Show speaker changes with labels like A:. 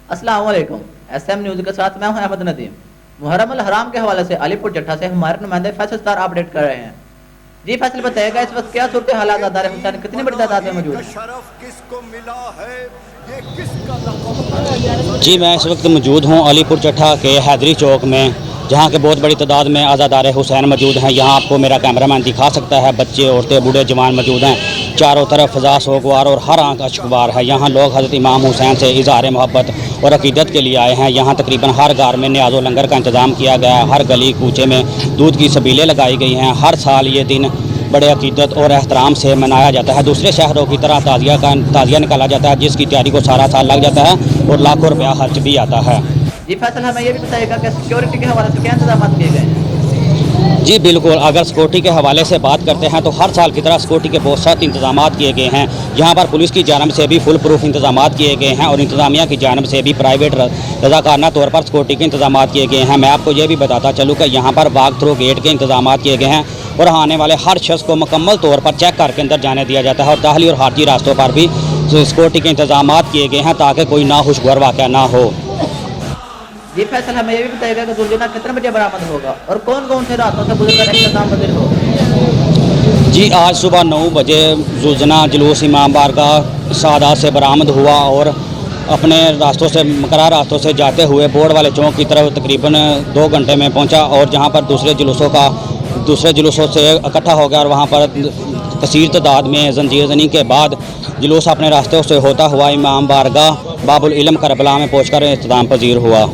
A: अस्सलाम वालेकुम। SM news के साथ मैं हूं अहमद नदीम। मुहर्रम अल हराम के हवाले से अलीपुर जट्टा से हमारे नुमाइंदे फैसल स्टार अपडेट कर रहे हैं। जी फैसल बताएगा इस वक्त क्या सूरत हालात आदार हुसैन कितनी बड़ी तादाद में मौजूद है?
B: जी मैं इस वक्त मौजूद हूँ अलीपुर जट्टा के हैदरी चौक में, जहाँ के बहुत बड़ी तादाद में आज़ादार हुसैन मौजूद हैं। यहाँ आपको मेरा कैमरामैन दिखा सकता है, बच्चे औरतें बूढ़े जवान मौजूद हैं। चारों तरफ फ़ज़ा सोगवार और हर आंख अशकबार है। यहाँ लोग हज़रत इमाम हुसैन से इज़हार मोहब्बत और अक़ीदत के लिए आए हैं। यहाँ तकरीबन हर घर में न्याज़ो लंगर का इंतज़ाम किया गया है। हर गली कूचे में दूध की सबीलें लगाई गई हैं। हर साल ये दिन बड़े अक़ीदत और एहतराम से मनाया जाता है। दूसरे शहरों की तरह ताज़िया निकाला जाता है, जिसकी तैयारी को सारा साल लग जाता है और लाखों रुपया खर्च भी आता है।
A: जी फैसल हमें ये भी बताइएगा कि सिक्योरिटी के हवाले से क्या इंतजाम किए गए हैं?
B: जी बिल्कुल, अगर सिक्योरिटी के हवाले से बात करते हैं तो हर साल की तरह सिक्योरिटी के बहुत सारे इंतजाम किए गए हैं। यहाँ पर पुलिस की जानब से भी फुल प्रूफ इंतजाम किए गए हैं और इंतजामिया की जानब से भी प्राइवेट रज़ाकाराना तौर पर सिक्योरिटी के इंतजाम किए गए हैं। मैं आपको ये भी बताता चलूँ कि यहाँ पर वाक थ्रू गेट के इंतजाम किए गए हैं और आने वाले हर शख्स को मुकम्मल तौर पर चेक करके अंदर जाने दिया जाता है और दाखिली और खारजी रास्तों पर भी सिक्योरिटी के इंतजाम किए गए हैं ताकि कोई नाखुशगवार वाक़या ना हो।
A: जी फैसल हमें ये भी बताइएगा कि दुर्जना कितने बजे बरामद होगा और कौन कौन से रास्तों से गुजरकर इंतजाम पजीर होगा?
B: जी आज सुबह 9 बजे जुलजना जुलूस इमाम बारगाह सादात से बरामद हुआ और अपने रास्तों से मुकर्रर रास्तों से जाते हुए बोर्ड वाले चौक की तरफ तकरीबन 2 घंटे में पहुंचा और जहां पर दूसरे जुलूसों से इकट्ठा हो गया और वहां पर कसीर तादाद में जंजीर जनी के बाद जुलूस अपने रास्तों से होता हुआ इमाम बारगाह बाबुल इल्म करबला में पहुँच कर इख्तिताम पजीर हुआ।